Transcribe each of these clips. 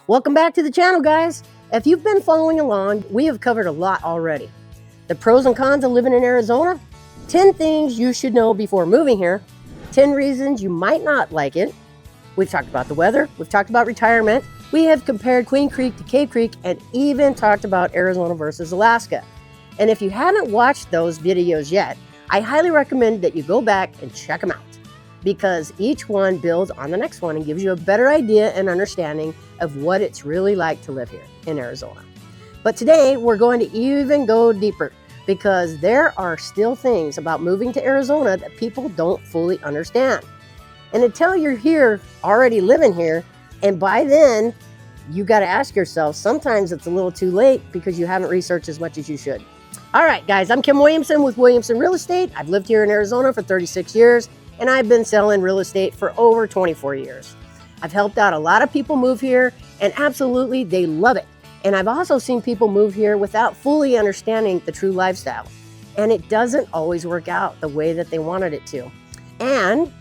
Welcome back to the channel, guys. If you've been following along, we have covered a lot already. The pros and cons of living in Arizona, 10 things you should know before moving here, 10 reasons you might not like it. We've talked about the weather, we've talked about retirement, we have compared Queen Creek to Cave Creek, and even talked about Arizona versus Alaska. And if you haven't watched those videos yet, I highly recommend that you go back and check them out, because each one builds on the next one and gives you a better idea and understanding of what it's really like to live here in Arizona. But today we're going to even go deeper, because there are still things about moving to Arizona that people don't fully understand. And until you're here, already living here, and by then you got to ask yourself, sometimes it's a little too late because you haven't researched as much as you should. All right, guys, I'm Kim Williamson with Williamson Real Estate. I've lived here in Arizona for 36 years, and I've been selling real estate for over 24 years. I've helped out a lot of people move here, and absolutely, they love it. And I've also seen people move here without fully understanding the true lifestyle. And it doesn't always work out the way that they wanted it to. And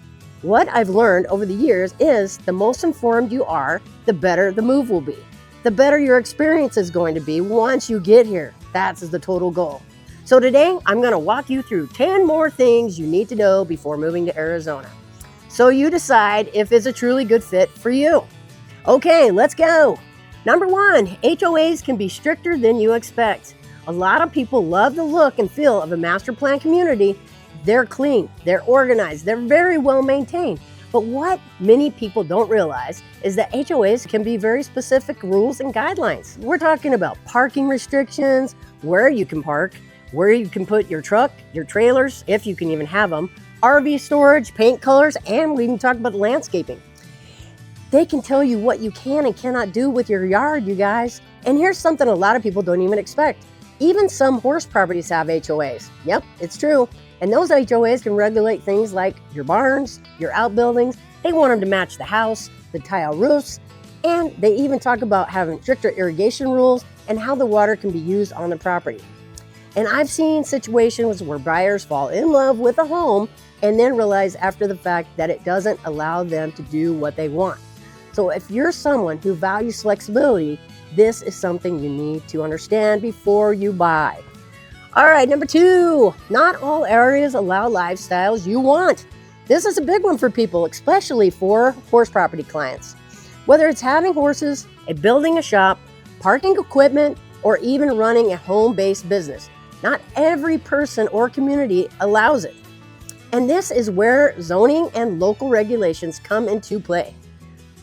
what I've learned over the years is the most informed you are, the better the move will be. The better your experience is going to be once you get here. That's the total goal. So today, I'm going to walk you through 10 more things you need to know before moving to Arizona, so you decide if it's a truly good fit for you. Okay, let's go. Number 1, HOAs can be stricter than you expect. A lot of people love the look and feel of a master plan community. They're clean, they're organized, they're very well maintained. But what many people don't realize is that HOAs can be very specific rules and guidelines. We're talking about parking restrictions, where you can park, where you can put your truck, your trailers, if you can even have them, RV storage, paint colors, and we even talk about landscaping. They can tell you what you can and cannot do with your yard, you guys. And here's something a lot of people don't even expect. Even some horse properties have HOAs. Yep, it's true. And those HOAs can regulate things like your barns, your outbuildings. They want them to match the house, the tile roofs, and they even talk about having stricter irrigation rules and how the water can be used on the property. And I've seen situations where buyers fall in love with a home and then realize after the fact that it doesn't allow them to do what they want. So if you're someone who values flexibility, this is something you need to understand before you buy. All right, number 2, not all areas allow lifestyles you want. This is a big one for people, especially for horse property clients. Whether it's having horses, building a shop, parking equipment, or even running a home-based business, not every person or community allows it. And this is where zoning and local regulations come into play.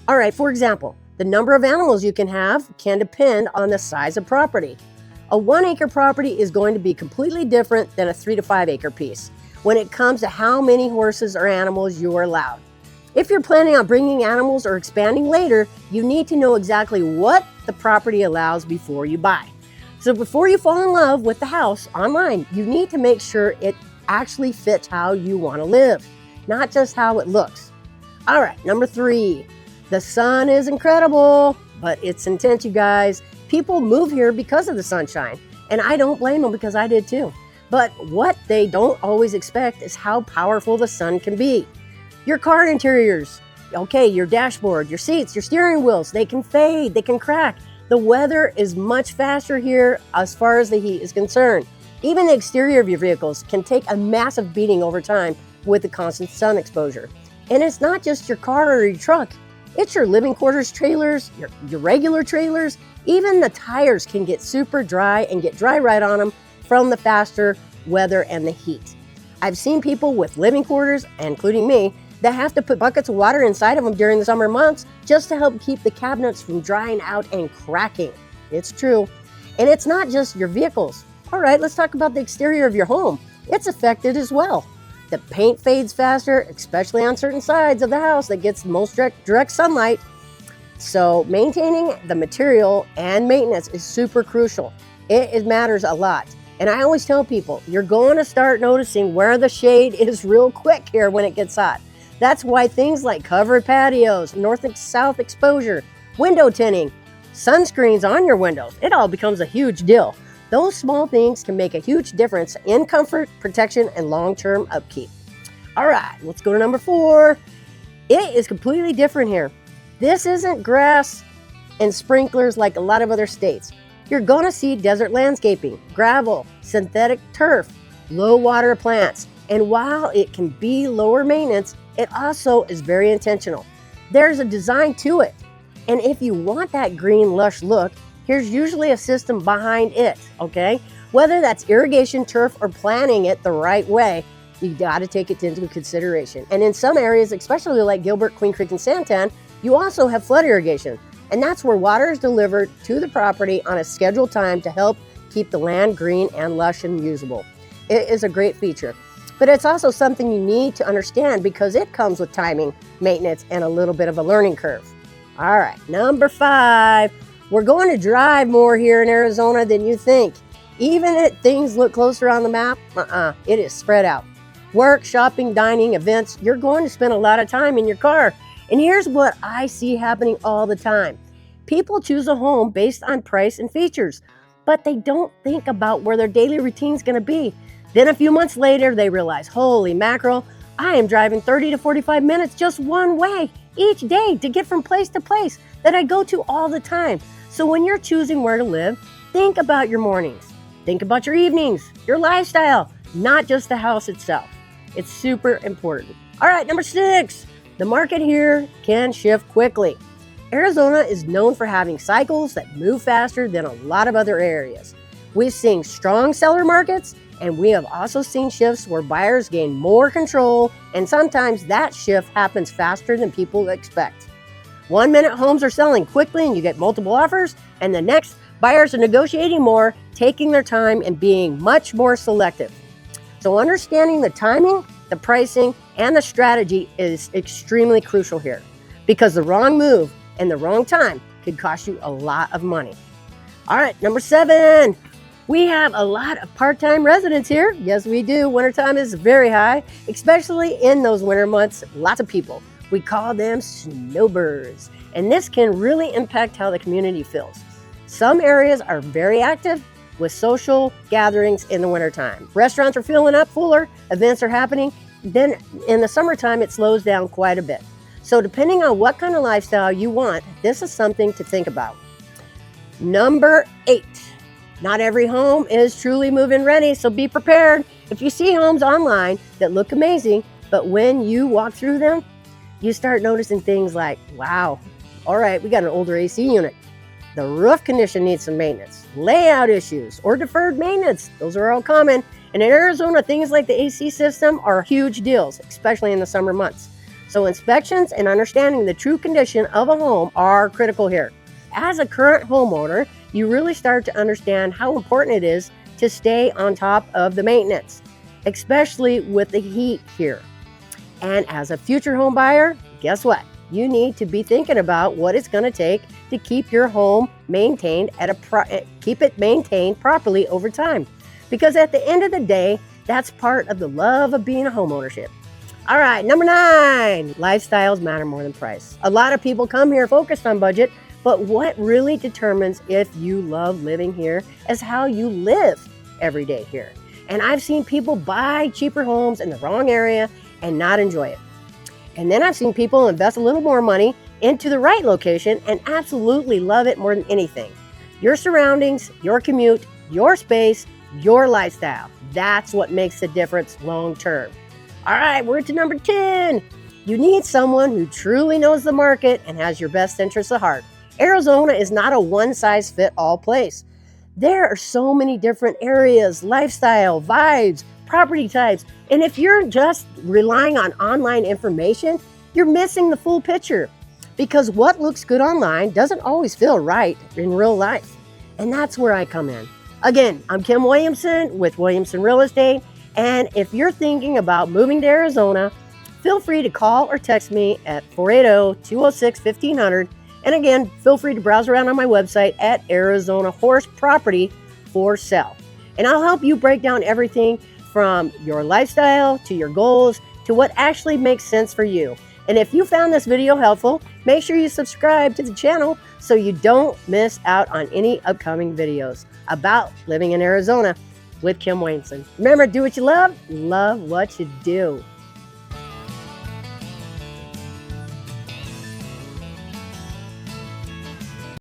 All right, for example, the number of animals you can have can depend on the size of property. A 1-acre property is going to be completely different than a 3 to 5 acre piece when it comes to how many horses or animals you are allowed. If you're planning on bringing animals or expanding later, you need to know exactly what the property allows before you buy. So before you fall in love with the house online, you need to make sure it actually fits how you want to live, not just how it looks. All right, number 3, the sun is incredible, but it's intense, you guys. People move here because of the sunshine, and I don't blame them because I did too. But what they don't always expect is how powerful the sun can be. Your car interiors, okay, your dashboard, your seats, your steering wheels, they can fade, they can crack. The weather is much faster here as far as the heat is concerned. Even the exterior of your vehicles can take a massive beating over time with the constant sun exposure. And it's not just your car or your truck. It's your living quarters trailers, your regular trailers. Even the tires can get super dry and get dry right on them from the faster weather and the heat. I've seen people with living quarters, including me, that have to put buckets of water inside of them during the summer months just to help keep the cabinets from drying out and cracking. It's true. And it's not just your vehicles. All right, let's talk about the exterior of your home. It's affected as well. The paint fades faster, especially on certain sides of the house that gets the most direct sunlight. So maintaining the material and maintenance is super crucial. It matters a lot. And I always tell people, you're going to start noticing where the shade is real quick here when it gets hot. That's why things like covered patios, north and south exposure, window tinting, sunscreens on your windows, it all becomes a huge deal. Those small things can make a huge difference in comfort, protection, and long-term upkeep. All right, let's go to number 4. It is completely different here. This isn't grass and sprinklers like a lot of other states. You're going to see desert landscaping, gravel, synthetic turf, low water plants. And while it can be lower maintenance, it also is very intentional. There's a design to it. And if you want that green, lush look, here's usually a system behind it, okay? Whether that's irrigation, turf, or planting it the right way, you got to take it into consideration. And in some areas, especially like Gilbert, Queen Creek, and Santan, you also have flood irrigation. And that's where water is delivered to the property on a scheduled time to help keep the land green and lush and usable. It is a great feature. But it's also something you need to understand because it comes with timing, maintenance, and a little bit of a learning curve. All right, number 5. We're going to drive more here in Arizona than you think. Even if things look closer on the map, it is spread out. Work, shopping, dining, events, you're going to spend a lot of time in your car. And here's what I see happening all the time. People choose a home based on price and features, but they don't think about where their daily routine is going to be. Then a few months later, they realize, holy mackerel, I am driving 30 to 45 minutes just one way each day to get from place to place that I go to all the time. So when you're choosing where to live, think about your mornings, think about your evenings, your lifestyle, not just the house itself. It's super important. All right, number 6, the market here can shift quickly. Arizona is known for having cycles that move faster than a lot of other areas. We've seen strong seller markets, and we have also seen shifts where buyers gain more control, and sometimes that shift happens faster than people expect. 1 minute homes are selling quickly and you get multiple offers, and the next, buyers are negotiating more, taking their time and being much more selective. So understanding the timing, the pricing, and the strategy is extremely crucial here because the wrong move and the wrong time could cost you a lot of money. All right, number 7. We have a lot of part-time residents here. Yes, we do. Wintertime is very high, especially in those winter months. Lots of people. We call them snowbirds. And this can really impact how the community feels. Some areas are very active with social gatherings in the wintertime. Restaurants are filling up fuller, events are happening. Then in the summertime, it slows down quite a bit. So depending on what kind of lifestyle you want, this is something to think about. Number 8. Not every home is truly move-in ready, so be prepared. If you see homes online that look amazing, but when you walk through them, you start noticing things like, wow, all right, we got an older AC unit. The roof condition needs some maintenance, layout issues, or deferred maintenance. Those are all common. And in Arizona, things like the AC system are huge deals, especially in the summer months. So inspections and understanding the true condition of a home are critical here. As a current homeowner, you really start to understand how important it is to stay on top of the maintenance, especially with the heat here. And as a future home buyer, guess what? You need to be thinking about what it's going to take to keep your home maintained keep it maintained properly over time. Because at the end of the day, that's part of the love of being a homeownership. All right, number 9, lifestyles matter more than price. A lot of people come here focused on budget, but what really determines if you love living here is how you live every day here. And I've seen people buy cheaper homes in the wrong area and not enjoy it. And then I've seen people invest a little more money into the right location and absolutely love it more than anything. Your surroundings, your commute, your space, your lifestyle. That's what makes the difference long term. All right, we're to number 10. You need someone who truly knows the market and has your best interests at heart. Arizona is not a one-size-fits-all place. There are so many different areas, lifestyle, vibes, property types, and if you're just relying on online information, you're missing the full picture because what looks good online doesn't always feel right in real life, and that's where I come in. Again, I'm Kim Williamson with Williamson Real Estate, and if you're thinking about moving to Arizona, feel free to call or text me at 480-206-1500. And again, feel free to browse around on my website at Arizona Horse Property for sale. And I'll help you break down everything from your lifestyle to your goals to what actually makes sense for you. And if you found this video helpful, make sure you subscribe to the channel so you don't miss out on any upcoming videos about living in Arizona with Kim Williamson. Remember, do what you love what you do.